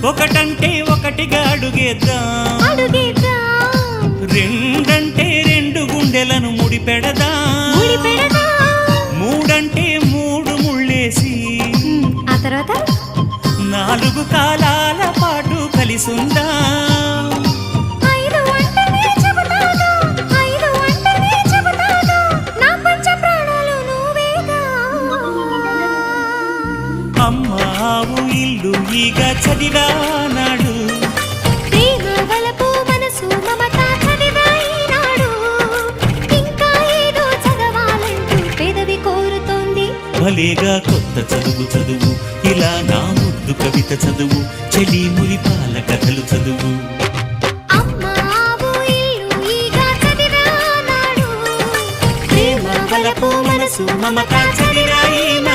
ఒకటంటే ఒకటిగా అడుగేద్దాం, రెండంటే రెండు గుండెలను ముడిపెడదాం, మూడంటే మూడు ముళ్ళేసి ఆ తర్వాత నాలుగు కాలాల పాటు కలిసుందాం. అమ్మావు ఇల్లు ఈగ చదివానాడు, ప్రేమ వలపు మనసు మమత చదివాయినాడు, ఇంకా ఏదో చదవాలంటూ పెదవి కోరుతోంది. భలేగా కొత్త చదువు చదువు, ఇలా నా ముద్దు కవిత చదువు, చెలి మురిపాల కథలు చదువు. అమ్మావు ఇల్లు ఈగ చదివానాడు, ప్రేమ వలపు మనసు మమత చదివాయినాడు.